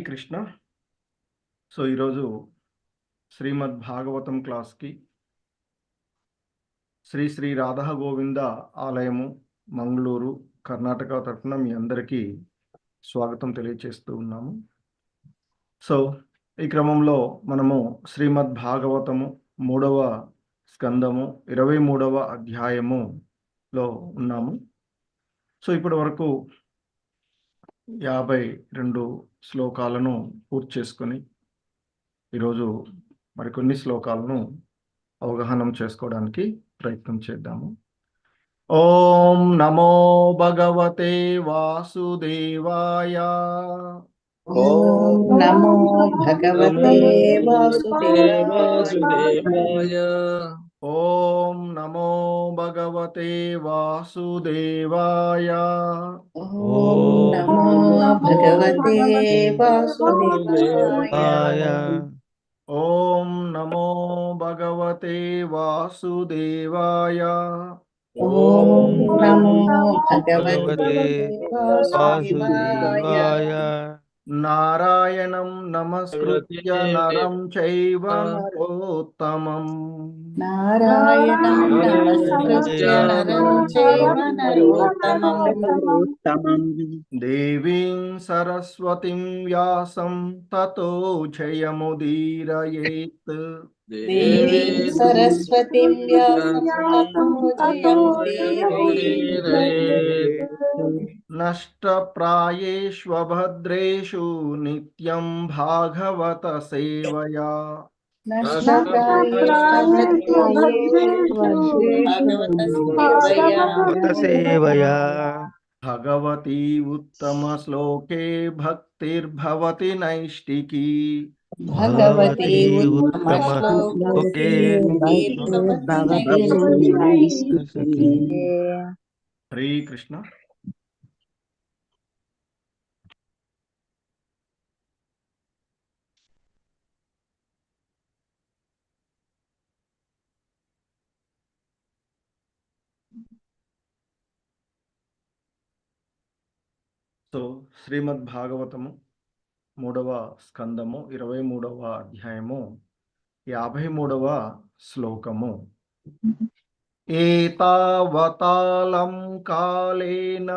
Krishna. So ఈరోజు శ్రీమద్ భాగవతం క్లాస్కి శ్రీ శ్రీ రాధా గోవింద ఆలయము మంగళూరు కర్ణాటక తరఫున మీ అందరికీ స్వాగతం తెలియచేస్తూ ఉన్నాము. సో ఈ క్రమంలో మనము శ్రీమద్ భాగవతము 3వ స్కందము 23వ అధ్యాయములో ఉన్నాము. సో ఇప్పటి వరకు 52 శ్లోకాలను పూర్తి చేసుకొని ఈరోజు మరికొన్ని శ్లోకాలను అవగాహనం చేసుకోవడానికి ప్రయత్నం చేద్దాము. ఓం నమో భగవతే వాసుదేవాయ. ఓం నమో భగవతే వాసుదేవాయ. ఓం నమో భగవతే వాసుదేవాయ. ఓం నమో భగవతే వాసుదేవాయ. ఓం నమో భగవతే వాసుదేవాయ. ఓం నమో భగవతే వాసుదేవాయ. నారాయణం నమస్కృత్య నరం చైవ నరోత్తమం. నారాయణం నమస్కృత్య నరం చైవ నరోత్తమం. దేవీం సరస్వతిం వ్యాసం తతో జయముదీరయేత్. దేవీం సరస్వతిం వ్యాసం తతో జయముదీరయేత్. నష్టప్రాయేష్వభద్రేషు నిత్యం భాగవత సేవయా. భగవతి ఉత్తమ శ్లోకే భక్తిర్భవతి నైష్టికీ. భగవతి ఉత్తమ శ్లోకే భక్తిర్భవతి నైష్టికీ. హరే కృష్ణ. సో శ్రీమద్ భాగవతము 3వ స్కందము 23వ అధ్యాయము 53వ శ్లోకము. ఏతావతాళం కాలేన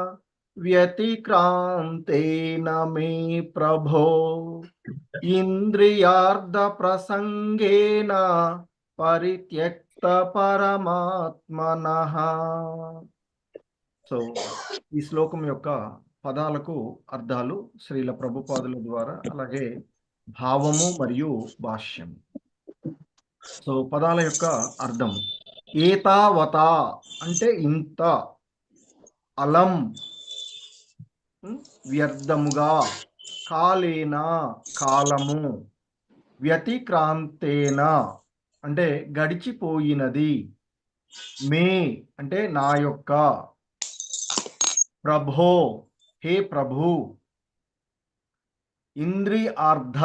వ్యతిక్రాంతేన మే ప్రభో ఇంద్రియార్థ ప్రసంగేన పరిత్యక్త పరమాత్మనః. సో ఈ శ్లోకం యొక్క పదాలకు అర్థాలు శ్రీల ప్రభుపాదుల ద్వారా, అలాగే భావము మరియు భాష్యం. సో పదాల యొక్క అర్థం, ఏతావత అంటే ఇంత, అలం వ్యర్థముగా, కాలేన కాలము, వ్యతిక్రాంతేన అంటే గడిచిపోయినది, మే అంటే నా యొక్క, ప్రభో హే ప్రభు, ఇంద్రియార్థ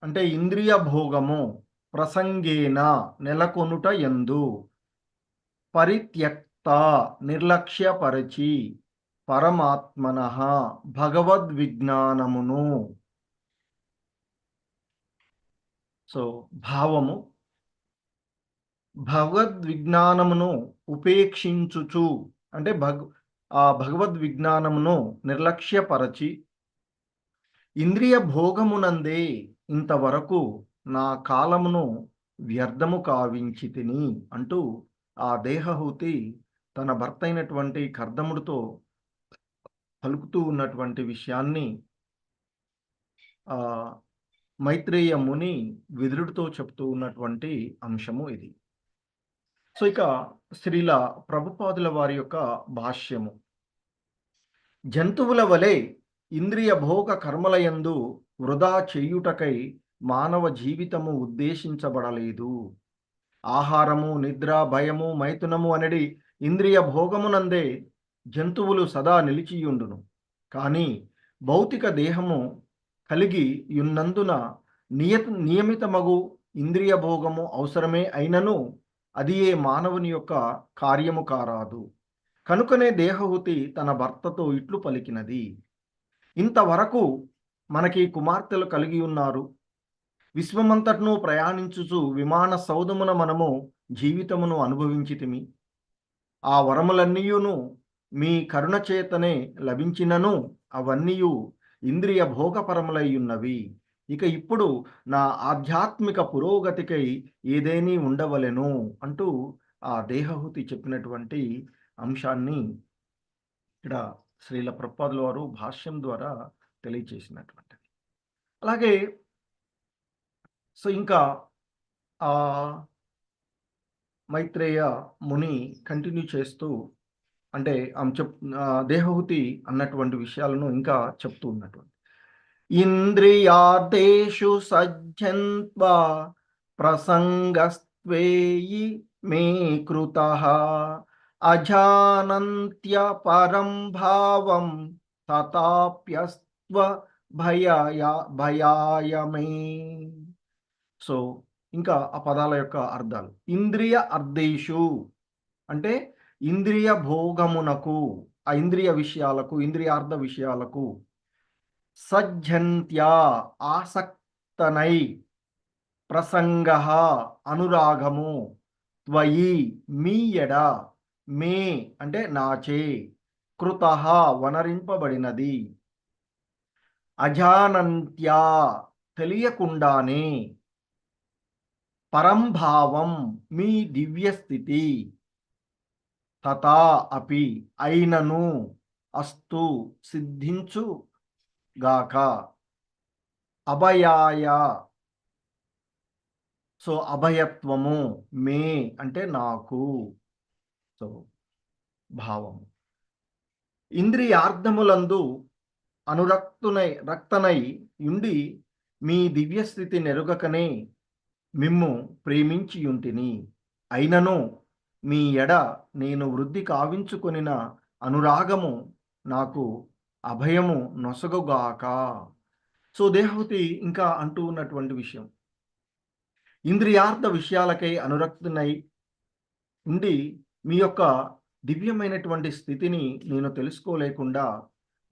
అంటే ఇంద్రియ భోగము, ప్రసంగేన నెలకొనుట యందు, పరిత్యక్త నిర్లక్ష్యపరచి, పరమాత్మనః భగవద్విజ్ఞానమును. సో భావము, భగవద్విజ్ఞానమును ఉపేక్షించుచు అంటే ఆ భగవద్విజ్ఞానమును నిర్లక్ష్యపరచి, ఇంద్రియ భోగమునందే ఇంతవరకు నా కాలమును వ్యర్థము కావించి తిని అంటూ ఆ దేహహూతి తన భర్త అయినటువంటి కర్దముడితో పలుకుతూ ఉన్నటువంటి విషయాన్ని మైత్రేయ ముని విదురుడితో చెప్తూ ఉన్నటువంటి అంశము ఇది. సో ఇక శ్రీల ప్రభుపాదుల వారి యొక్క భాష్యము. జంతువుల వలె ఇంద్రియ భోగ కర్మలయందు వృధా చేయుటకై మానవ జీవితము ఉద్దేశించబడలేదు. ఆహారము, నిద్ర, భయము, మైథునము అనేది ఇంద్రియ భోగమునందే జంతువులు సదా నిలిచియుండును. కానీ భౌతిక దేహము కలిగి యున్నందున నియమితమగు ఇంద్రియ భోగము అవసరమే అయినను అది ఏ మానవుని యొక్క కార్యము కారాదు. కనుకనే దేహహూతి తన భర్తతో ఇట్లు పలికినది, ఇంతవరకు మనకి కుమార్తెలు కలిగి ఉన్నారు. విశ్వమంతటను ప్రయాణించుచు విమాన సౌధమున మనము జీవితమును అనుభవించితిమి. ఆ వరములన్నీయును మీ కరుణ చేతనే లభించినను అవన్నీయు ఇంద్రియ భోగపరములై ఉన్నవి. ఇక ఇప్పుడు నా ఆధ్యాత్మిక పురోగతికై ఏదేని ఉండవలెను అంటూ ఆ దేహహుతి చెప్పినటువంటి అంశాన్ని ఇక్కడ శ్రీల ప్రభుపాదుల వారు భాష్యం ద్వారా తెలియచేసినటువంటిది. అలాగే ఇంకా ఆ మైత్రేయ ముని కంటిన్యూ చేస్తూ అంటే దేహహుతి అన్నటువంటి విషయాలను ఇంకా చెప్తూ ఉన్నటువంటి ఇంద్రియార్థేషు సజ్జన్త్వా ప్రసంగస్త్వేయి మే కృతః అజానంత్య పరం భావం తతాప్యస్త్వ భయాయ మే. సో ఇంకా ఆ పదాల యొక్క అర్థాలు. ఇంద్రియ అర్ధేషు అంటే ఇంద్రియ భోగమునకు, ఆ ఇంద్రియ విషయాలకు, ఇంద్రియార్థ విషయాలకు, సజ్జంత్యా ఆసక్తనై, ప్రసంగ అనురాగము, త్వయి మీ ఎడ, మే అంటే నాచే, కృత వనరింపబడినది, అజానంత్యా తెలియకుండానే, పరంభావం మీ దివ్యస్థితి, తథా అపి అయినను, అస్తు సిద్ధించు గాక, అభయాయ సో అభయత్వము, మే అంటే నాకు, సో భావము. ఇంద్రియార్థములందు రక్తనై ఉండి మీ దివ్యస్థితి నెరుగకనే మిమ్ము ప్రేమించియుంటిని. అయినను మీ ఎడ నేను వృద్ధి కావించుకొనిన అనురాగము నాకు అభయము నొసగుగాక. సో దేహహుతి ఇంకా అంటూ ఉన్నటువంటి విషయం, ఇంద్రియార్థ విషయాలకై అనురక్తునై ఉండి మీ యొక్క దివ్యమైనటువంటి స్థితిని నేను తెలుసుకోలేకుండా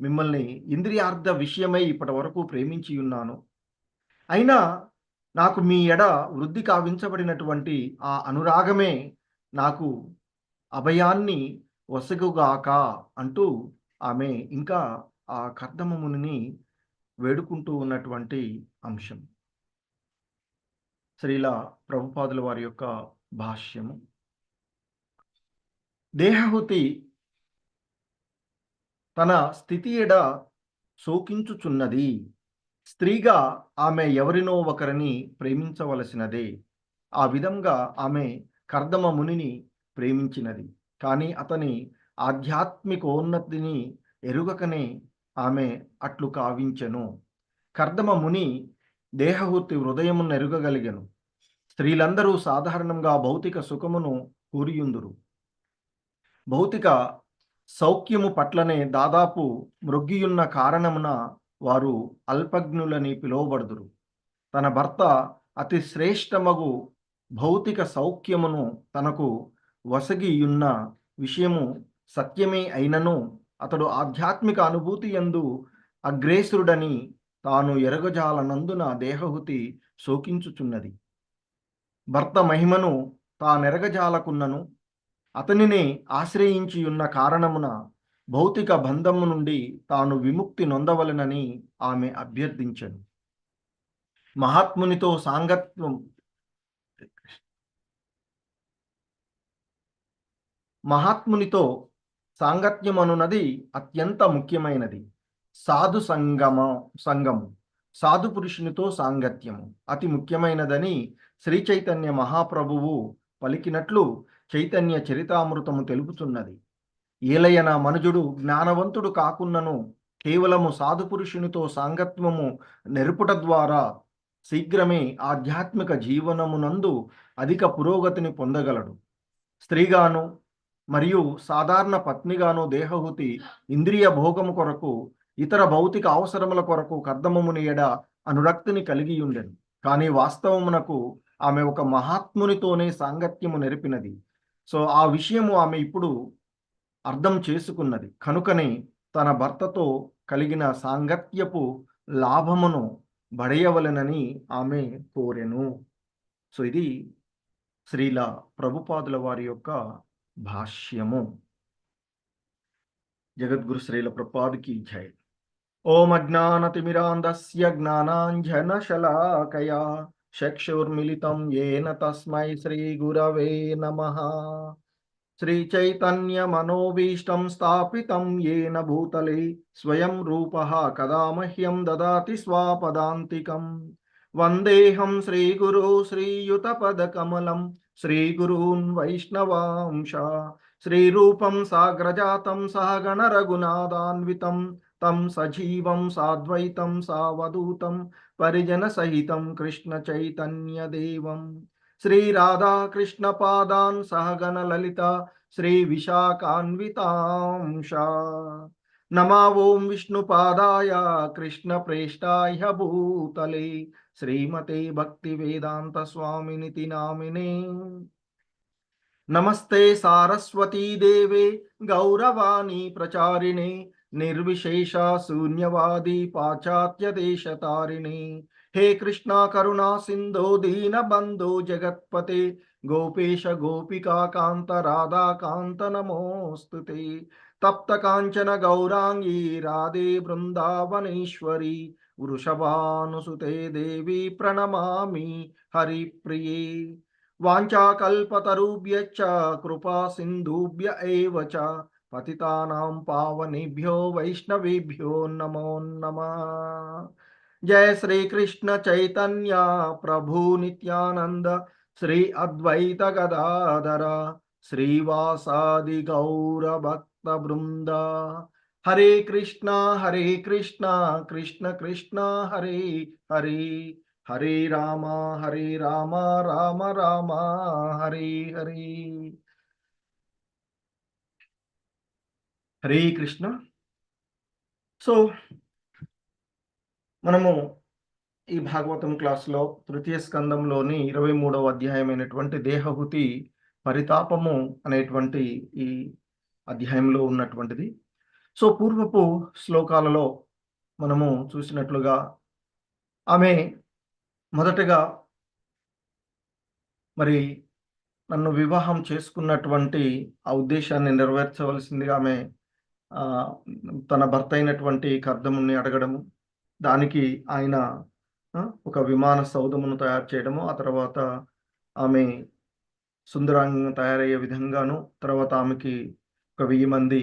మిమ్మల్ని ఇంద్రియార్థ విషయమై ఇప్పటి వరకు ప్రేమించి ఉన్నాను. అయినా నాకు మీ ఎడ వృద్ధి కావించబడినటువంటి ఆ అనురాగమే నాకు అభయాన్ని వసగుగాక అంటూ ఆమె ఇంకా ఆ కర్దమముని వేడుకుంటూ ఉన్నటువంటి అంశం. శ్రీల ప్రభుపాదుల వారి యొక్క భాష్యము. దేహహుతి తన స్థితి ఎడ శోకించుచున్నది. స్త్రీగా ఆమె ఎవరినో ఒకరిని ప్రేమించవలసినదే. ఆ విధంగా ఆమె కర్దమ మునిని ప్రేమించినది. కానీ అతని ఆధ్యాత్మికోన్నతిని ఎరుగకనే ఆమె అట్లు కావించెను. కర్దమ ముని దేహహుతి హృదయమును ఎరుగగలిగెను. స్త్రీలందరూ సాధారణంగా భౌతిక సుఖమును కోరియుందురు. భౌతిక సౌఖ్యము పట్లనే దాదాపు మృగ్గియున్న కారణమున వారు అల్పజ్ఞులని పిలువబడుదురు. తన భర్త అతి శ్రేష్టమగు భౌతిక సౌఖ్యమును తనకు వసగియున్న విషయము సత్యమే అయినను అతడు ఆధ్యాత్మిక అనుభూతి యందు అగ్రేసురుడని తాను ఎరగజాలనందున దేహహుతి శోకించుచున్నది. భర్త మహిమను తానెరగజాలకున్నను అతనినే ఆశ్రయించియున్న కారణమున భౌతిక బంధము నుండి తాను విముక్తి నొందవలెనని ఆమె అభ్యర్థించెను. మహాత్మునితో సాంగత్యమనున్నది అత్యంత ముఖ్యమైనది. సంగము సాధు పురుషునితో సాంగత్యము అతి ముఖ్యమైనదని శ్రీ చైతన్య మహాప్రభువు పలికినట్లు చైతన్య చరితామృతము తెలుపుతున్నది. ఏలయన మనుజుడు జ్ఞానవంతుడు కాకున్నను కేవలము సాధు పురుషునితో సాంగత్యము నెరుపుట ద్వారా శీఘ్రమే ఆధ్యాత్మిక జీవనమునందు అధిక పురోగతిని పొందగలడు. స్త్రీగాను మరియు సాధారణ పత్నిగాను దేహహుతి ఇంద్రియ భోగము కొరకు, ఇతర భౌతిక అవసరముల కొరకు కర్దమముని ఎడ అనురక్తిని కలిగి ఉండెను. కానీ వాస్తవమునకు ఆమె ఒక మహాత్మునితోనే సాంగత్యము నెరిపినది. సో ఆ విషయము ఆమె ఇప్పుడు అర్థం చేసుకున్నది. కనుకనే తన భర్తతో కలిగిన సాంగత్యపు లాభమును బడయవలెనని ఆమె కోరెను. సో ఇది శ్రీల ప్రభుపాదుల వారి యొక్క భాష్యము. జగద్గురు శ్రీల ప్రభుపాదుకి జై. ఓం అజ్ఞానతిమిరాంధస్య జ్ఞానాంజనశలాకయా చక్షుర్మిలితం యేన తస్మై శ్రీగురవే నమః. శ్రీచైతన్యమనోభీష్టం స్థాపితం యేన భూతలే స్వయం రూపః కదా మహ్యం దదాతి స్వాపదాంతికం. వందేహం శ్రీగురు శ్రీయుతపదకమలం శ్రీగురూన్ వైష్ణవాంశ శ్రీరూపం సాగ్రజాతం సహగణ రఘునాథాన్వితం తం సజీవం సాద్వైతం సావధూతం పరిజన సహితం కృష్ణ చైతన్య దేవం శ్రీ రాధాకృష్ణ పాదాన్ సహగణ లలిత శ్రీ విశాఖాన్వితాంశ. నమా ఓం విష్ణుపాదాయ కృష్ణ ప్రేష్టాయ భూతలే శ్రీమతే భక్తి వేదాంత స్వామినితి నామినే. నమస్తే సారస్వతీ దేవే గౌరవాణి ప్రచారిణే నిర్విశేష శూన్యవాది పాశ్చాత్య దేశతారిణి. హే కృష్ణ కరుణా సింధో దీన బంధో జగత్పతే గోపేశ గోపికా కాంత రాధాకాంత నమోస్తుతే. తప్త కాంచన గౌరాంగీ రాధే బృందావనేశ్వరి వృషభానుసుతే దేవి ప్రణమామి హరిప్రియే. వాంఛాకల్పతరుభ్యశ్చ కృపా సింధుభ్య ఏవ చ పతితానాం పావనేభ్యో వైష్ణవేభ్యో నమో నమః. జయ శ్రీ కృష్ణ చైతన్య ప్రభు నిత్యానంద శ్రీ అద్వైత గదాధర శ్రీవాసాది గౌర భక్త బృంద. హరే కృష్ణ కృష్ణ కృష్ణ హరే హరే హరే రామ రామ రామ హరే హరే. హరే కృష్ణ. సో మనము ఈ భాగవతం క్లాస్లో తృతీయ స్కందంలోని 23వ అధ్యాయమైనటువంటి దేహహుతి పరితాపము అనేటువంటి ఈ అధ్యాయంలో ఉన్నటువంటిది. సో పూర్వపు శ్లోకాలలో మనము చూసినట్లుగా ఆమె మొదటగా మరి నన్ను వివాహం చేసుకున్నటువంటి ఆ ఉద్దేశాన్ని నెరవేర్చవలసిందిగా ఆమె తన భర్త అయినటువంటి కర్దముని అడగడము, దానికి ఆయన ఒక విమాన సౌధమును తయారు చేయడము, ఆ తర్వాత ఆమె సుందరంగా తయారయ్యే విధంగాను, తర్వాత ఆమెకి ఒక 1000 మంది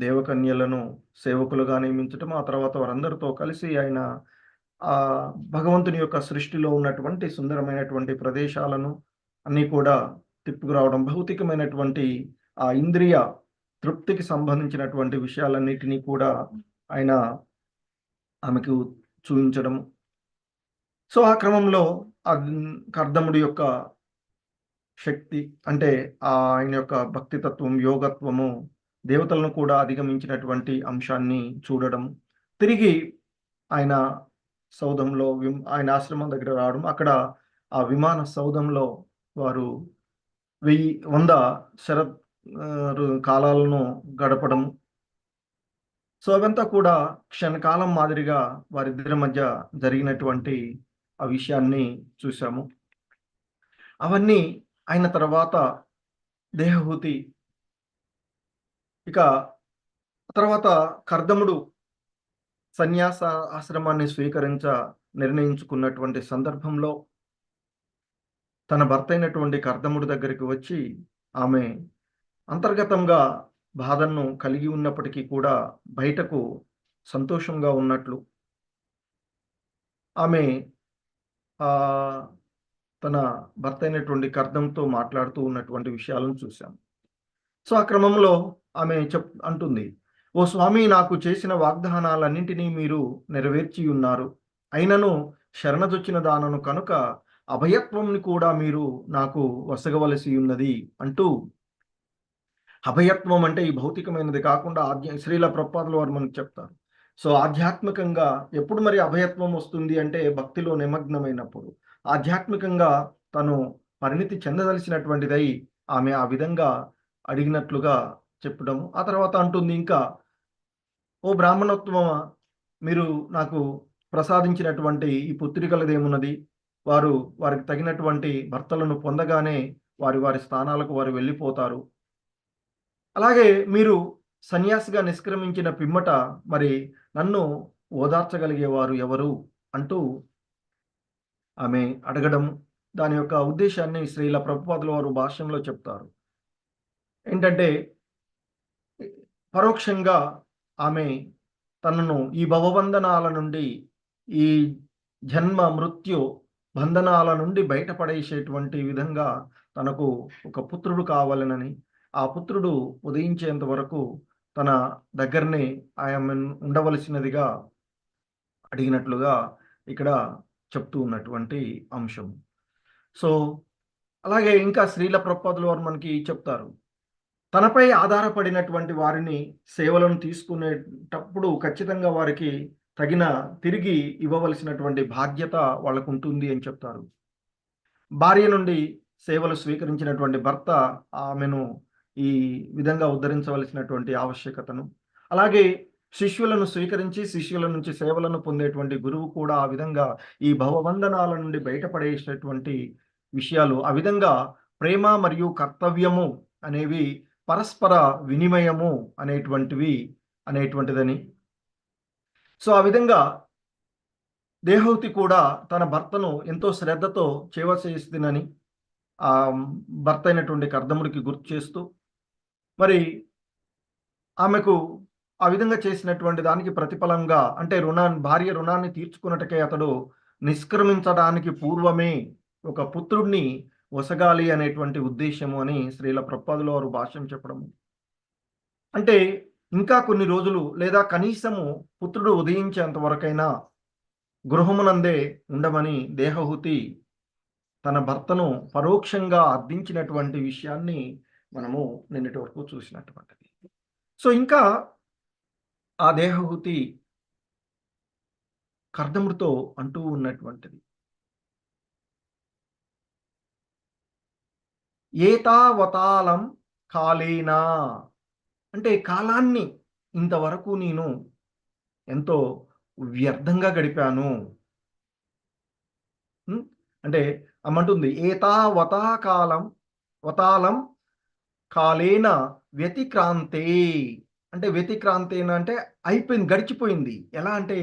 దేవకన్యలను సేవకులుగా నియమించటము, ఆ తర్వాత వారందరితో కలిసి ఆయన ఆ భగవంతుని యొక్క సృష్టిలో ఉన్నటువంటి సుందరమైనటువంటి ప్రదేశాలను అన్నీ కూడా తిప్పుకురావడం, భౌతికమైనటువంటి ఆ ఇంద్రియ తృప్తికి సంబంధించినటువంటి విషయాలన్నిటినీ కూడా ఆయన ఆమెకు చూపించడము. సో ఆ క్రమంలో ఆ కర్దముడి యొక్క శక్తి అంటే ఆయన యొక్క భక్తితత్వం, యోగత్వము, దేవతలను కూడా అధిగమించినటువంటి అంశాన్ని చూడడం, తిరిగి ఆయన సౌధంలో ఆయన ఆశ్రమం దగ్గర రావడం, అక్కడ ఆ విమాన సౌధంలో వారు 100 శరత్ కాలాలను గడపడం. సో అవంతా కూడా క్షణకాలం మాదిరిగా వారిద్దరి మధ్య జరిగినటువంటి ఆ విషయాన్ని చూసాము. అవన్నీ అయిన తర్వాత దేహహుతి ఇక తర్వాత కర్దముడు సన్యాస ఆశ్రమాన్ని నిర్ణయించుకున్నటువంటి సందర్భంలో తన భర్త అయినటువంటి కర్దముడి దగ్గరికి వచ్చి ఆమె అంతర్గతంగా బాధను కలిగి ఉన్నప్పటికీ కూడా బయటకు సంతోషంగా ఉన్నట్లు ఆమె తన భర్త అయినటువంటి కర్దంతో మాట్లాడుతూ ఉన్నటువంటి విషయాలను చూశాం. సో ఆ క్రమంలో ఆమె అంటుంది, ఓ స్వామి, నాకు చేసిన వాగ్దానాలన్నింటినీ మీరు నెరవేర్చి ఉన్నారు. అయినను శరణజొచ్చిన దానను కనుక అభయత్వంని కూడా మీరు నాకు వసగవలసి ఉన్నది అంటూ, అభయత్వం అంటే ఈ భౌతికమైనది కాకుండా శ్రీల ప్రభుపాదుల వారు మనకు చెప్తారు. సో ఆధ్యాత్మికంగా ఎప్పుడు మరి అభయత్వం వస్తుంది అంటే భక్తిలో నిమగ్నమైనప్పుడు, ఆధ్యాత్మికంగా తను పరిణితి చెందదలిసినటువంటిదై ఆమె ఆ విధంగా అడిగినట్లుగా చెప్పడము. ఆ తర్వాత అంటుంది ఇంకా, ఓ బ్రాహ్మణోత్తమ, మీరు నాకు ప్రసాదించినటువంటి ఈ పుత్రికలదేమున్నది, వారికి తగినటువంటి భర్తలను పొందగానే వారి వారి స్థానాలకు వారు వెళ్ళిపోతారు. అలాగే మీరు సన్యాసిగా నిష్క్రమించిన పిమ్మట మరి నన్ను ఓదార్చగలిగేవారు ఎవరు అంటూ ఆమె అడగడం, దాని యొక్క ఉద్దేశాన్ని శ్రీల ప్రభుపాదుల వారు భాష్యంలో చెప్తారు. ఏంటంటే పరోక్షంగా ఆమె తనను ఈ భవబంధనాల నుండి, ఈ జన్మ మృత్యు బంధనాల నుండి బయటపడేసేటువంటి విధంగా తనకు ఒక పుత్రుడు కావాలనని, ఆ పుత్రుడు ఉదయించేంత వరకు తన దగ్గరనే ఆమె ఉండవలసినదిగా అడిగినట్లుగా ఇక్కడ చెప్తూ ఉన్నటువంటి అంశం. సో అలాగే ఇంకా శ్రీల ప్రభుపాదుల వారు మనకి చెప్తారు, తనపై ఆధారపడినటువంటి వారిని సేవలను తీసుకునేటప్పుడు ఖచ్చితంగా వారికి తగిన తిరిగి ఇవ్వవలసినటువంటి బాధ్యత వాళ్ళకు ఉంటుంది అని చెప్తారు. భార్య నుండి సేవలు స్వీకరించినటువంటి భర్త ఆమెను ఈ విధంగా ఉద్ధరించవలసినటువంటి ఆవశ్యకతను, అలాగే శిష్యులను స్వీకరించి శిష్యుల నుంచి సేవలను పొందేటువంటి గురువు కూడా ఆ విధంగా ఈ భవబంధనాల నుండి బయటపడేసేటువంటి విషయాలు, ఆ విధంగా ప్రేమ మరియు కర్తవ్యము అనేవి పరస్పర వినిమయము అనేటువంటిదని. సో ఆ విధంగా దేహవతి కూడా తన భర్తను ఎంతో శ్రద్ధతో చేస్తుందని ఆ భర్త అయినటువంటి కర్దముడికి గుర్తు చేస్తూ, మరి ఆమెకు ఆ విధంగా చేసినటువంటి దానికి ప్రతిఫలంగా, అంటే భార్య రుణాన్ని తీర్చుకున్నట్టుకే అతడు నిష్క్రమించడానికి పూర్వమే ఒక పుత్రుడిని వసగాలి అనేటువంటి ఉద్దేశము అని శ్రీల ప్రభుపాదుల వారు భాష్యం చెప్పడము. అంటే ఇంకా కొన్ని రోజులు లేదా కనీసము పుత్రుడు ఉదయించేంత వరకైనా గృహమునందే ఉండమని దేహహుతి తన భర్తను పరోక్షంగా అర్థించినటువంటి విషయాన్ని మనము నిన్నటి వరకు చూసినటువంటిది. సో ఇంకా ఆ దేహహుతి కర్దముడితో అంటూ ఉన్నటువంటిది, ఏతావతాళం కాలేనా, అంటే కాలాన్ని ఇంతవరకు నేను ఎంతో వ్యర్థంగా గడిపాను. అంటే అమ్మంటుంది వతాళం కాలేన వ్యతిక్రాంతే, అంటే వ్యతిక్రాంతేన అంటే అయిపోయింది, గడిచిపోయింది. ఎలా అంటే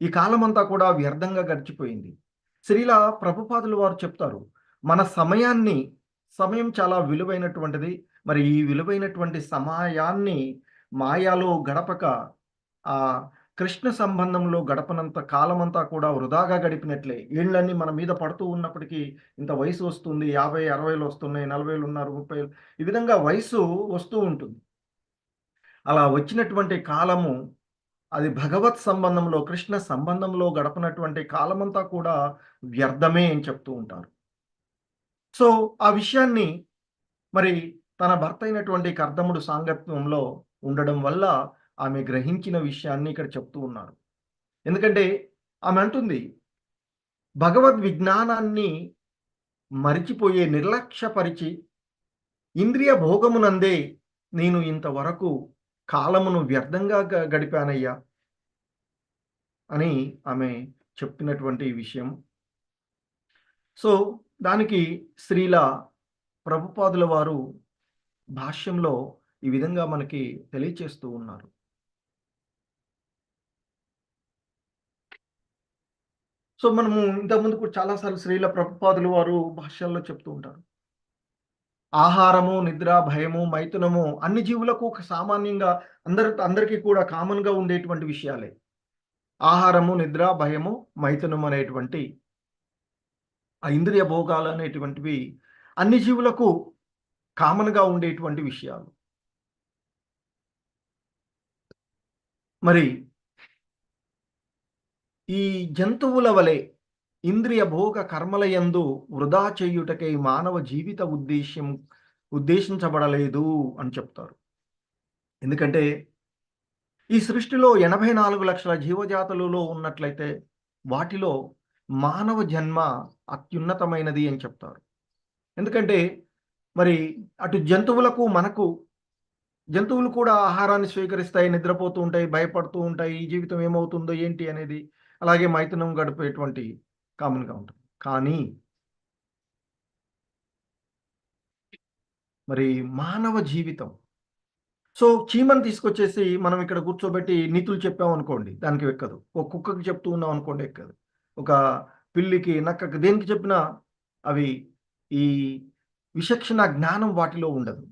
ఈ కాలం అంతా కూడా వ్యర్థంగా గడిచిపోయింది. శ్రీల ప్రభుపాదులు వారు చెప్తారు, మన సమయం చాలా విలువైనటువంటిది. మరి ఈ విలువైనటువంటి సమయాన్ని మాయాలో గడపక ఆ కృష్ణ సంబంధంలో గడపనంత కాలమంతా కూడా వృధాగా గడిపినట్లే. ఏళ్ళన్నీ మన మీద పడుతూ ఉన్నప్పటికీ ఇంత వయసు వస్తుంది, 50, 60 వస్తున్నాయి, 40 ఉన్నారు, 30, ఈ విధంగా వయసు వస్తూ ఉంటుంది. అలా వచ్చినటువంటి కాలము అది భగవత్ సంబంధంలో, కృష్ణ సంబంధంలో గడపనటువంటి కాలమంతా కూడా వ్యర్థమే అని చెప్తూ ఉంటారు. సో ఆ విషయాన్ని మరి తన భర్త అయినటువంటి కర్దముడు సాంగత్యంలో ఉండడం వల్ల ఆమె గ్రహించిన విషయాన్ని ఇక్కడ చెప్తూ ఉన్నారు. ఎందుకంటే ఆమె అంటుంది, భగవద్ విజ్ఞానాన్ని మరిచిపోయే నిర్లక్ష్యపరిచి ఇంద్రియ భోగమునందే నేను ఇంతవరకు కాలమును వ్యర్థంగా గడిపానయ్యా అని ఆమె చెప్పినటువంటి విషయం. సో దానికి శ్రీల ప్రభుపాదుల వారు భాష్యంలో ఈ విధంగా మనకి తెలియచేస్తూ ఉన్నారు. సో మనము ఇంతకుముందు చాలాసార్లు శ్రీల ప్రభుపాదుల వారు భాష్యాల్లో చెప్తూ ఉంటారు, ఆహారము, నిద్ర, భయము, మైథునము అన్ని జీవులకు సామాన్యంగా అందరికీ కూడా కామన్గా ఉండేటువంటి విషయాలే. ఆహారము, నిద్ర, భయము, మైథునము అనేటువంటి ఆ ఇంద్రియ భోగాలు అనేటువంటివి అన్ని జీవులకు కామన్గా ఉండేటువంటి విషయాలు. మరి ఈ జంతువుల వలె ఇంద్రియ భోగ కర్మలయందు వృధా చేయుటకై మానవ జీవిత ఉద్దేశించబడలేదు అని చెప్తారు. ఎందుకంటే ఈ సృష్టిలో 84 లక్షల జీవజాతులలో ఉన్నట్లయితే వాటిలో మానవ జన్మ అత్యున్నతమైనది అని చెప్తారు. ఎందుకంటే మరి అటు జంతువులకు మనకు, జంతువులు కూడా ఆహారాన్ని స్వీకరిస్తాయి, నిద్రపోతూ ఉంటాయి, భయపడుతూ ఉంటాయి, ఈ జీవితం ఏమవుతుందో ఏంటి అనేది. అలాగే మైథునం గడిపేటువంటి కామన్గా ఉంటుంది. కానీ మరి మానవ జీవితం, సో చీమను తీసుకొచ్చేసి మనం ఇక్కడ కూర్చోబెట్టి నీతులు చెప్పామనుకోండి, దానికి ఎక్కదు. ఒక కుక్కకి చెప్తూ ఉన్నాం అనుకోండి, ఎక్కదు. ఒక పిల్లికి, నక్కకి, దేనికి చెప్పినా అవి ఈ విచక్షణ జ్ఞానం వాటిలో ఉండదు.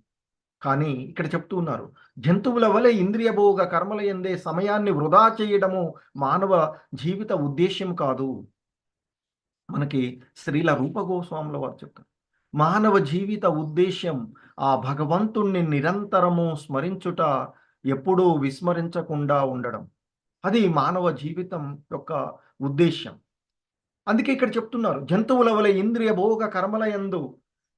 కానీ ఇక్కడ చెప్తూ ఉన్నారు, జంతువుల వలె ఇంద్రియ భోగ కర్మల యందే సమయాన్ని వృధా చేయడము మానవ జీవిత ఉద్దేశ్యం కాదు. మనకి శ్రీల రూప గోస్వాముల వారు చెప్తారు, మానవ జీవిత ఉద్దేశ్యం ఆ భగవంతుణ్ణి నిరంతరము స్మరించుట, ఎప్పుడూ విస్మరించకుండా ఉండడం. అది మానవ జీవితం యొక్క ఉద్దేశ్యం. అందుకే ఇక్కడ చెప్తున్నారు, జంతువుల వలె ఇంద్రియ భోగ కర్మల యందు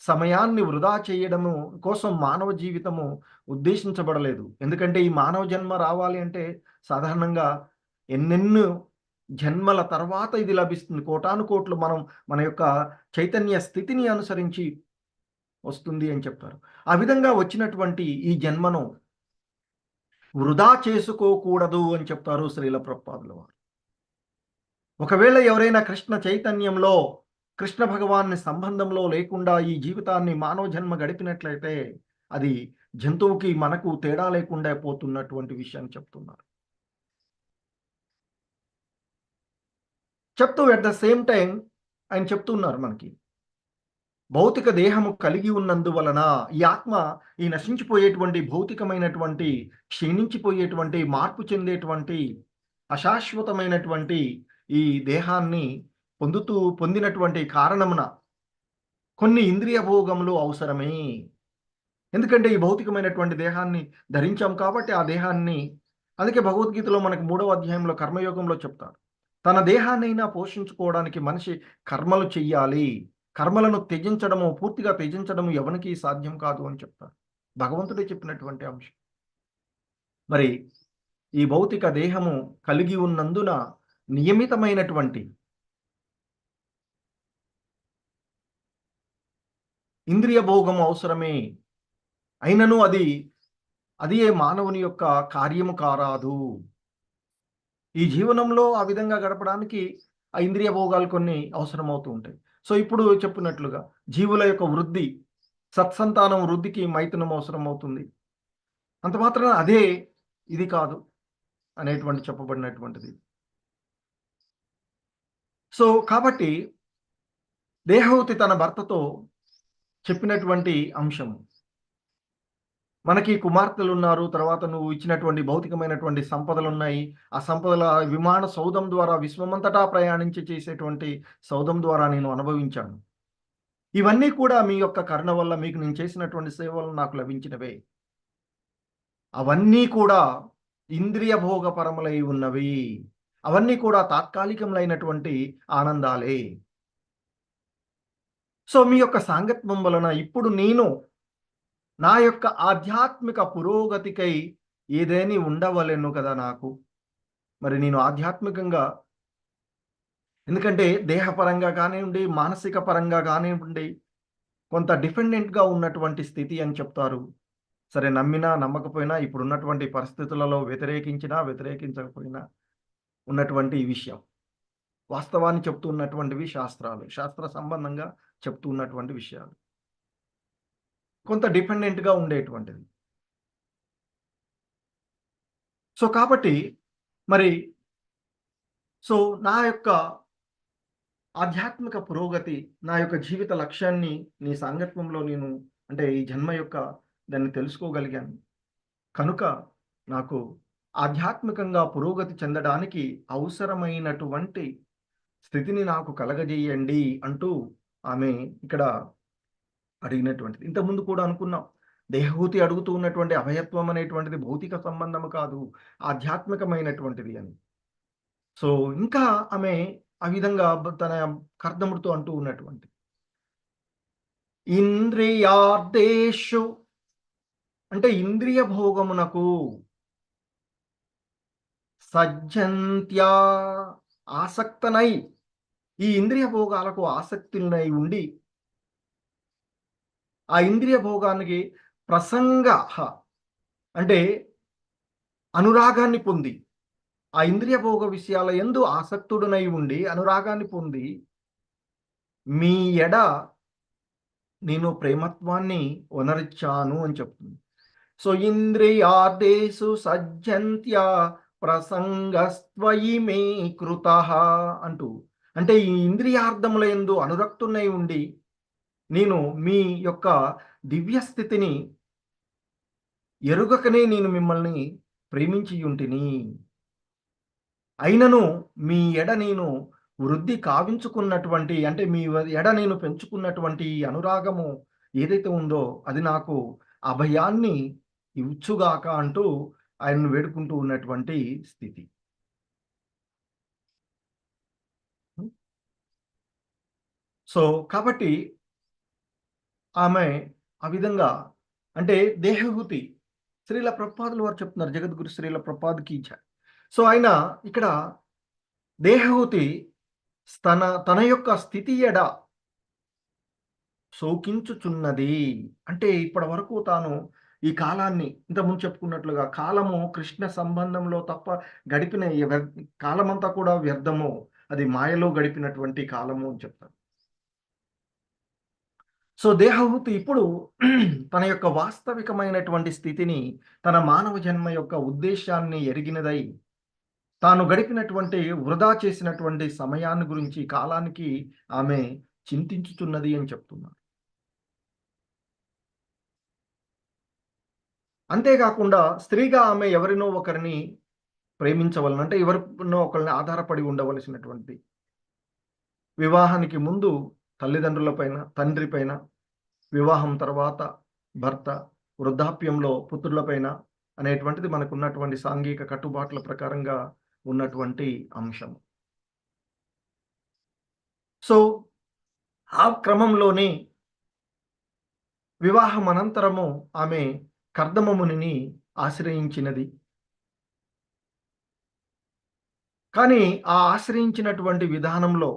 సమయాన్ని వృధా చేయడము కోసం మానవ జీవితము ఉద్దేశించబడలేదు. ఎందుకంటే ఈ మానవ జన్మ రావాలి అంటే సాధారణంగా ఎన్నెన్నో జన్మల తర్వాత ఇది లభిస్తుంది. కోటాను కోట్లు మనం మన యొక్క చైతన్య స్థితిని అనుసరించి వస్తుంది అని చెప్తారు. ఆ విధంగా వచ్చినటువంటి ఈ జన్మను వృధా చేసుకోకూడదు అని చెప్తారు శ్రీల ప్రభుపాదుల వారు. ఒకవేళ ఎవరైనా కృష్ణ చైతన్యంలో, కృష్ణ భగవాన్ని సంబంధంలో లేకుండా ఈ జీవితాన్ని మానవ జన్మ గడిపినట్లయితే అది జంతువుకి మనకు తేడా లేకుండా పోతున్నటువంటి విషయాన్ని చెప్తున్నారు. చెప్తూ అట్ ద సేమ్ టైం ఆయన చెప్తున్నారు, మనకి భౌతిక దేహము కలిగి ఉన్నందువలన ఈ ఆత్మ ఈ నశించిపోయేటువంటి భౌతికమైనటువంటి, క్షీణించిపోయేటువంటి, మార్పు చెందేటువంటి, అశాశ్వతమైనటువంటి ఈ దేహాన్ని పొందినటువంటి కారణమున కొన్ని ఇంద్రియ భోగములు అవసరమే. ఎందుకంటే ఈ భౌతికమైనటువంటి దేహాన్ని ధరించాం కాబట్టి ఆ దేహాన్ని, అందుకే భగవద్గీతలో మనకు 3వ అధ్యాయంలో కర్మయోగంలో చెప్తారు, తన దేహాన్నైనా పోషించుకోవడానికి మనిషి కర్మలు చెయ్యాలి. కర్మలను త్యజించడము, పూర్తిగా త్యజించడము ఎవరికి సాధ్యం కాదు అని చెప్తారు. భగవంతుడే చెప్పినటువంటి అంశం. మరి ఈ భౌతిక దేహము కలిగి ఉన్నందున నియమితమైనటువంటి ఇంద్రియ భోగం అవసరమే. అయినను అది మానవుని యొక్క కార్యము కారాదు. ఈ జీవనంలో ఆ విధంగా గడపడానికి ఆ ఇంద్రియ భోగాలు కొన్ని అవసరమవుతూ ఉంటాయి. సో ఇప్పుడు చెప్పినట్లుగా జీవుల యొక్క వృద్ధి, సత్సంతానం వృద్ధికి మైథునం అవసరం అవుతుంది. అంత మాత్రాన అదే ఇది కాదు అనేటువంటి చెప్పబడినటువంటిది. సో కాబట్టి దేహవతి తన భర్తతో చెప్పినటువంటి అంశం, మనకి కుమార్తెలు ఉన్నారు, తర్వాత నువ్వు ఇచ్చినటువంటి భౌతికమైనటువంటి సంపదలు ఉన్నాయి. ఆ సంపదల విమాన సౌధం ద్వారా విశ్వమంతటా ప్రయాణించి చేసేటువంటి సౌధం ద్వారా నేను అనుభవించాను. ఇవన్నీ కూడా మీ యొక్క కరుణ వల్ల, మీకు నేను చేసినటువంటి సేవలు నాకు లభించినవే. అవన్నీ కూడా ఇంద్రియ భోగపరములై ఉన్నవి. అవన్నీ కూడా తాత్కాలికములైనటువంటి ఆనందాలే. సో మీ యొక్క సాంగత్యం వలన ఇప్పుడు నేను నా యొక్క ఆధ్యాత్మిక పురోగతికై ఏదేని ఉండవలెను కదా నాకు. మరి నేను ఆధ్యాత్మికంగా, ఎందుకంటే దేహపరంగా కానివ్వండి, మానసిక పరంగా కానివ్వండి, కొంత డిపెండెంట్గా ఉన్నటువంటి స్థితి అని చెప్తారు. సరే, నమ్మినా నమ్మకపోయినా, ఇప్పుడున్నటువంటి పరిస్థితులలో వ్యతిరేకించకపోయినా ఉన్నటువంటి ఈ విషయం, వాస్తవాన్ని చెప్తున్నటువంటివి శాస్త్రాలు, శాస్త్ర సంబంధంగా చెప్తున్నటువంటి విషయాలు, కొంత డిపెండెంట్గా ఉండేటువంటిది. సో కాబట్టి మరి నా యొక్క ఆధ్యాత్మిక పురోగతి, నా యొక్క జీవిత లక్ష్యాన్ని నీ సాంగత్యంలో నేను, అంటే ఈ జన్మ యొక్క దాన్ని తెలుసుకోగలిగాను కనుక నాకు ఆధ్యాత్మికంగా పురోగతి చెందడానికి అవసరమైనటువంటి స్థితిని నాకు కలగజేయండి అంటూ ఆమె ఇక్కడ అడిగినటువంటిది. ఇంతకుముందు కూడా అనుకున్నాం, దేహభూతి అడుగుతూ ఉన్నటువంటి అభయత్వం అనేటువంటిది భౌతిక సంబంధము కాదు, ఆధ్యాత్మికమైనటువంటిది అని. సో ఇంకా ఆమె ఆ విధంగా తన కర్దముడితో అంటూ ఉన్నటువంటి, ఇంద్రియార్థేషు అంటే ఇంద్రియ భోగమునకు, సజ్జంత్యా ఆసక్తనై, ఈ ఇంద్రియ భోగాలకు ఆసక్తులనై ఉండి, ఆ ఇంద్రియ భోగానికి ప్రసంగ అంటే అనురాగాన్ని పొంది, ఆ ఇంద్రియ భోగ విషయాల యందు ఆసక్తుడనై ఉండి అనురాగాన్ని పొంది మీ ఎడ నేను ప్రేమత్వాన్ని వనరిచ్చాను అని చెప్తుంది. సో ఇంద్రియార్థేషు సజ్జంత్య ప్రసంగస్త్వయి మే కృతః అంటూ, అంటే ఈ ఇంద్రియార్థముల యందు అనురక్తున్నై ఉండి నేను మీ యొక్క దివ్య స్థితిని ఎరుగకనే నేను మిమ్మల్ని ప్రేమించి ఉంటిని. అయినను మీ ఎడ నేను వృద్ధి కావించుకున్నటువంటి, అంటే మీ ఎడ నేను పెంచుకున్నటువంటి ఈ అనురాగము ఏదైతే ఉందో అది నాకు అభయాన్ని ఇచ్చుగాక అంటూ ఆయనను వేడుకుంటూ ఉన్నటువంటి స్థితి. సో కాబట్టి ఆమె ఆ విధంగా, అంటే దేహహుతి శ్రీల ప్రభుపాదులు వారు చెప్తున్నారు, జగద్గురు శ్రీల ప్రభుపాద్ కీ జై. సో ఆయన ఇక్కడ దేహహుతి తన యొక్క స్థితి ఎడ శోకించుచున్నది. అంటే ఇప్పటి వరకు తాను ఈ కాలాన్ని ఇంతకుముందు చెప్పుకున్నట్లుగా కాలము కృష్ణ సంబంధంలో తప్ప గడిపిన కాలమంతా కూడా వ్యర్థము, అది మాయలో గడిపినటువంటి కాలము అని చెప్తారు. సో దేహహుతి ఇప్పుడు తన యొక్క వాస్తవికమైనటువంటి స్థితిని, తన మానవ జన్మ యొక్క ఉద్దేశాన్ని ఎరిగినదై తాను గడిపినటువంటి వృధా చేసినటువంటి సమయాన్ని గురించి, కాలానికి ఆమె చింతించుచున్నది అని చెప్తున్నారు. అంతేకాకుండా స్త్రీగా ఆమె ఎవరినో ఒకరిని ప్రేమించవలన, అంటే ఎవరినో ఒకరిని ఆధారపడి ఉండవలసినటువంటి, వివాహానికి ముందు తల్లిదండ్రుల పైన, తండ్రి పైన, వివాహం తర్వాత భర్త, వృద్ధాప్యంలో పుత్రులపైన అనేటువంటిది మనకున్నటువంటి సాంఘిక కట్టుబాట్ల ప్రకారంగా ఉన్నటువంటి అంశం. సో ఆ క్రమంలోనే వివాహం అనంతరము ఆమె కర్దమ మునిని ఆశ్రయించినది. కానీ ఆ ఆశ్రయించినటువంటి విధానంలో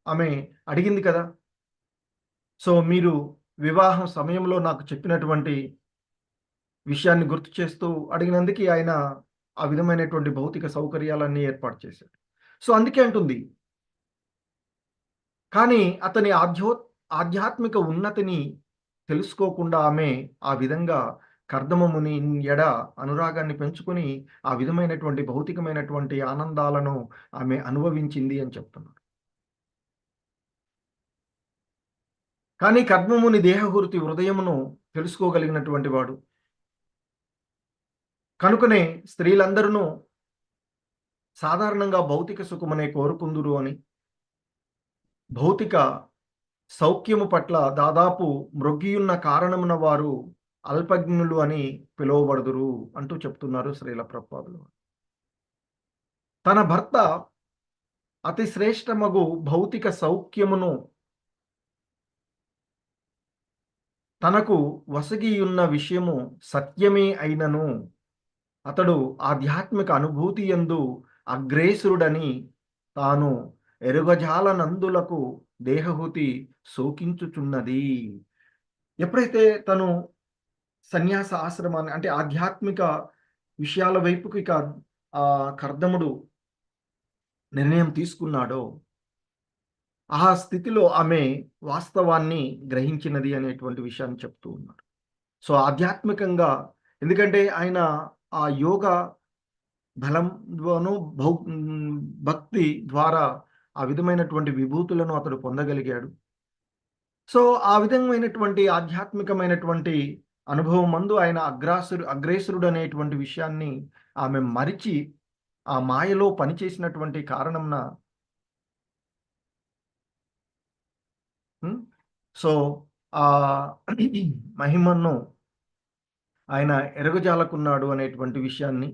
ఆమె అడిగింది కదా, సో మీరు వివాహం సమయంలో నాకు చెప్పినటువంటి విషయాన్ని గుర్తు చేస్తూ అడిగినందుకు ఆయన ఆ విధమైనటువంటి భౌతిక సౌకర్యాలన్నీ ఏర్పాటు చేశాడు. సో అందుకే అంటుంది, కానీ అతని ఆధ్యాత్మిక ఉన్నతిని తెలుసుకోకుండా ఆమె ఆ విధంగా కర్దమ ముని ఎడ అనురాగాన్ని పెంచుకొని ఆ విధమైనటువంటి భౌతికమైనటువంటి ఆనందాలను ఆమె అనుభవించింది అని చెప్తున్నారు. కానీ కర్దముని దేహహుతి హృదయమును తెలుసుకోగలిగినటువంటి వాడు కనుకనే స్త్రీలందరూ సాధారణంగా భౌతిక సుఖమనే కోరుకుందురు అని, భౌతిక సౌఖ్యము పట్ల దాదాపు మృగ్గియున్న కారణమున వారు అల్పజ్ఞులు అని పిలువబడుదురు అంటూ చెప్తున్నారు శ్రీల ప్రభుపాదులు. తన భర్త అతి శ్రేష్టమగు భౌతిక సౌఖ్యమును తనకు వసగియున్న విషయము సత్యమే అయినను అతడు ఆధ్యాత్మిక అనుభూతి యందు అగ్రేసురుడని తాను ఎరుగజాలనందులకు దేహహుతి శోకించుచున్నది. ఎప్పుడైతే తను సన్యాస ఆశ్రమాన్ని, అంటే ఆధ్యాత్మిక విషయాల వైపుకి కర్దముడు నిర్ణయం తీసుకున్నాడో ఆ స్థితిలో ఆమె వాస్తవాన్ని గ్రహించినది అనేటువంటి విషయాన్ని చెప్తూ ఉన్నారు. సో ఆధ్యాత్మికంగా, ఎందుకంటే ఆయన ఆ యోగ బలంలోను భక్తి ద్వారా ఆ విధమైనటువంటి విభూతులను అతడు పొందగలిగాడు. సో ఆ విధమైనటువంటి ఆధ్యాత్మికమైనటువంటి అనుభవం మందు ఆయన అగ్రేసురుడు అనేటువంటి విషయాన్ని ఆమె మరిచి ఆ మాయలో పనిచేసినటువంటి కారణంన సో ఆ మహిమను ఆయన ఎరగజాలకున్నాడు అనేటువంటి విషయాన్ని,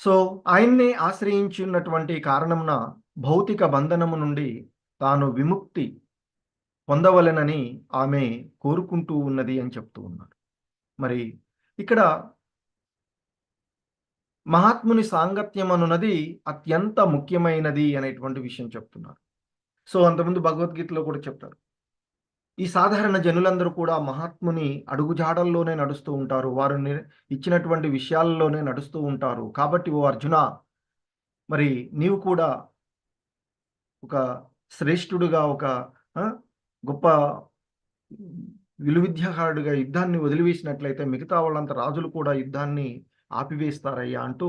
సో ఆయన్ని ఆశ్రయించి ఉన్నటువంటి కారణమున భౌతిక బంధనము నుండి తాను విముక్తి పొందవలెనని ఆమె కోరుకుంటూ ఉన్నది అని చెప్తూ ఉన్నారు. మరి ఇక్కడ మహాత్ముని సాంగత్యం అనున్నది అత్యంత ముఖ్యమైనది అనేటువంటి విషయం చెప్తున్నారు. సో అంతకుముందు భగవద్గీతలో కూడా చెప్తారు, ఈ సాధారణ జనులందరూ కూడా మహాత్ముని అడుగుజాడల్లోనే నడుస్తూ ఉంటారు, వారు ఇచ్చినటువంటి విషయాల్లోనే నడుస్తూ ఉంటారు. కాబట్టి ఓ అర్జున, మరి నీవు కూడా ఒక శ్రేష్ఠుడుగా, ఒక గొప్ప విలువిద్యాకారుడిగా యుద్ధాన్ని వదిలివేసినట్లయితే మిగతా వాళ్ళంతా రాజులు కూడా యుద్ధాన్ని ఆపివేస్తారయ్యా అంటూ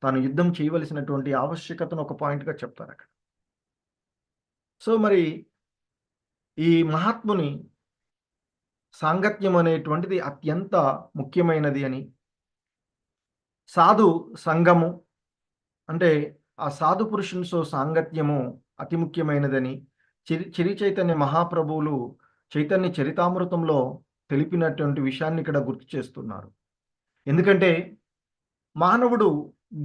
తాను యుద్ధం చేయవలసినటువంటి ఆవశ్యకతను ఒక పాయింట్గా చెప్తారు అక్కడ. సో మరి ఈ మహాత్ముని సాంగత్యం అనేటువంటిది అత్యంత ముఖ్యమైనది అని, సాధు సంఘము అంటే ఆ సాధు పురుషునితో సాంగత్యము అతి ముఖ్యమైనదని చిరి చైతన్య మహాప్రభువులు చైతన్య చరితామృతంలో తెలిపినటువంటి విషయాన్ని ఇక్కడ గుర్తు చేస్తున్నారు. ఎందుకంటే మానవుడు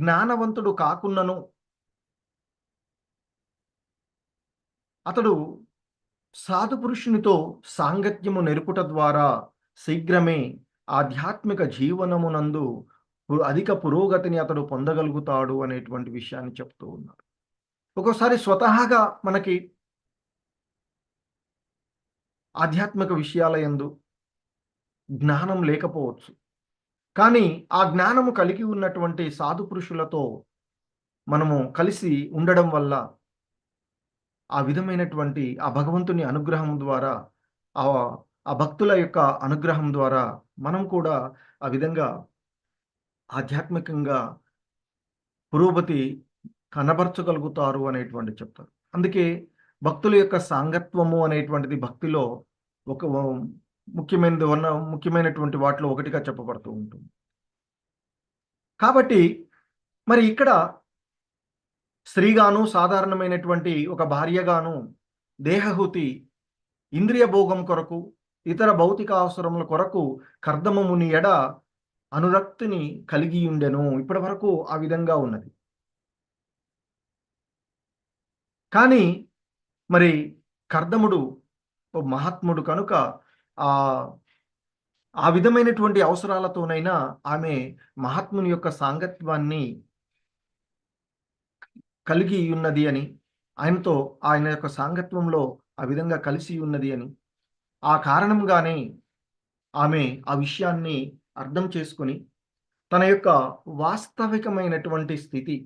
జ్ఞానవంతుడు కాకున్నను అతడు సాధు పురుషునితో సాంగత్యము నెరుపుట ద్వారా శీఘ్రమే ఆధ్యాత్మిక జీవనమునందు అధిక పురోగతిని అతడు పొందగలుగుతాడు అనేటువంటి విషయాన్ని చెప్తూ ఉన్నారు. ఒక్కోసారి స్వతహాగా మనకి ఆధ్యాత్మిక విషయాల యందు జ్ఞానం లేకపోవచ్చు, కానీ ఆ జ్ఞానము కలిగి ఉన్నటువంటి సాధు పురుషులతో మనము కలిసి ఉండడం వల్ల ఆ విధమైనటువంటి ఆ భగవంతుని అనుగ్రహం ద్వారా, ఆ భక్తుల యొక్క అనుగ్రహం ద్వారా మనం కూడా ఆ విధంగా ఆధ్యాత్మికంగా పురోగతి కనబరచగలుగుతారు అనేటువంటి చెప్తారు. అందుకే భక్తుల యొక్క సాంగత్వము అనేటువంటిది భక్తిలో ఒక ముఖ్యమైనటువంటి వాటిలో ఒకటిగా చెప్పబడుతూ ఉంటుంది. కాబట్టి మరి ఇక్కడ స్త్రీగాను, సాధారణమైనటువంటి ఒక భార్యగాను దేహహుతి ఇంద్రియ భోగం కొరకు, ఇతర భౌతిక అవసరముల కొరకు కర్దమముని ఎడ అనురక్తిని కలిగి ఉండెను. ఇప్పటి వరకు ఆ విధంగా ఉన్నది. కానీ మరి కర్దముడు మహాత్ముడు కనుక ఆ విధమైనటువంటి అవసరాలతోనైనా ఆమె మహాత్ముని యొక్క సాంగత్యాన్ని కలిగి ఉన్నది అని, ఆయనతో ఆయన యొక్క సాంగత్వంలో ఆ విధంగా కలిసి ఉన్నది అని, ఆ కారణంగానే ఆమె ఆ విషయాన్ని అర్థం చేసుకొని తన యొక్క వాస్తవికమైనటువంటి స్థితి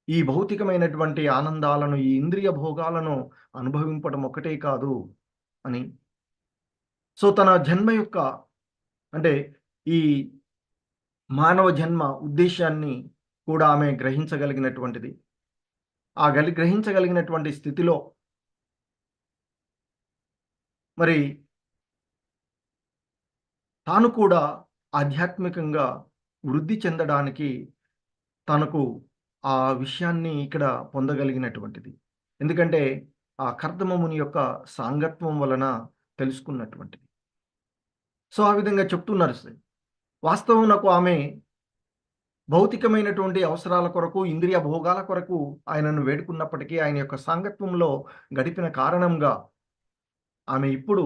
ఈ భౌతికమైనటువంటి ఆనందాలను, ఈ ఇంద్రియ భోగాలను అనుభవింపడం ఒకటే కాదు అని, సో తన జన్మ యొక్క అంటే ఈ మానవ జన్మ ఉద్దేశాన్ని కూడా ఆమె గ్రహించగలిగినటువంటిది. ఆ గ్రహించగలిగినటువంటి స్థితిలో మరి తాను కూడా ఆధ్యాత్మికంగా వృద్ధి చెందడానికి తనకు ఆ విషయాన్ని ఇక్కడ పొందగలిగినటువంటిది. ఎందుకంటే ఆ కర్దమముని యొక్క సాంగత్వం వలన తెలుసుకున్నటువంటిది. సో ఆ విధంగా చెప్తున్నారు. వాస్తవమునకు ఆమె భౌతికమైనటువంటి అవసరాల కొరకు, ఇంద్రియ భోగాల కొరకు ఆయనను వేడుకున్నప్పటికీ ఆయన యొక్క సాంగత్వంలో గడిపిన కారణంగా ఆమె ఇప్పుడు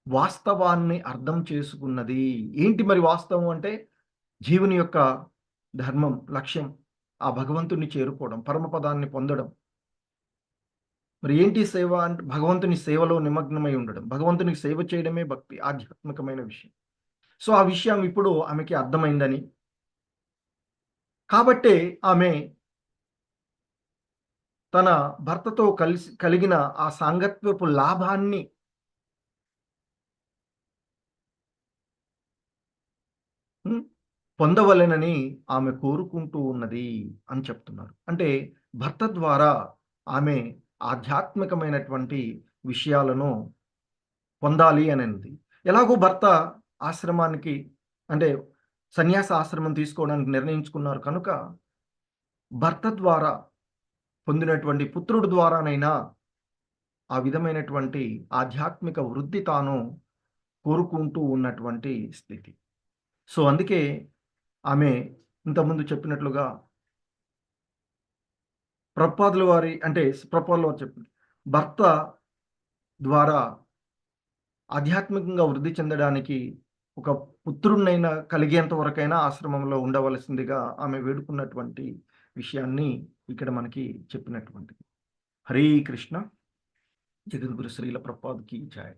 వాస్తవాన్ని అర్థం చేసుకున్నది. ఏంటి మరి వాస్తవం అంటే జీవుని యొక్క ధర్మం, లక్ష్యం ఆ భగవంతుని చేరుకోవడం, పరమపదాన్ని పొందడం. మరి ఏంటి సేవ అంటే భగవంతుని సేవలో నిమగ్నమై ఉండడం, భగవంతునికి సేవ చేయడమే భక్తి, ఆధ్యాత్మికమైన విషయం. సో ఆ విషయం ఇప్పుడు ఆమెకి అర్థమైందని, కాబట్టే ఆమె తన భర్తతో కలిగిన ఆ సాంగత్యపు లాభాన్ని పొందవలెనని ఆమె కోరుకుంటూ ఉన్నది అని చెప్తున్నారు. అంటే భర్త ద్వారా ఆమె ఆధ్యాత్మికమైనటువంటి విషయాలను పొందాలి అనేది. ఎలాగో భర్త ఆశ్రమానికి అంటే సన్యాస ఆశ్రమం తీసుకోవడానికి నిర్ణయించుకున్నారు కనుక భర్త ద్వారా పొందినటువంటి పుత్రుడు ద్వారానైనా ఆ విధమైనటువంటి ఆధ్యాత్మిక వృద్ధి తాను కోరుకుంటూ ఉన్నటువంటి స్థితి. సో అందుకే ఆమె ఇంతకుముందు చెప్పినట్లుగా ప్రభుపాదుల వారి అంటే ప్రభుపాదుల వారు చెప్పిన భర్త ద్వారా ఆధ్యాత్మికంగా వృద్ధి చెందడానికి ఒక పుత్రుడినైనా కలిగేంత వరకైనా ఆశ్రమంలో ఉండవలసిందిగా ఆమె వేడుకున్నటువంటి విషయాన్ని ఇక్కడ మనకి చెప్పినటువంటిది. హరే కృష్ణ. జగద్గురు శ్రీల ప్రభుపాద్ కీ జై.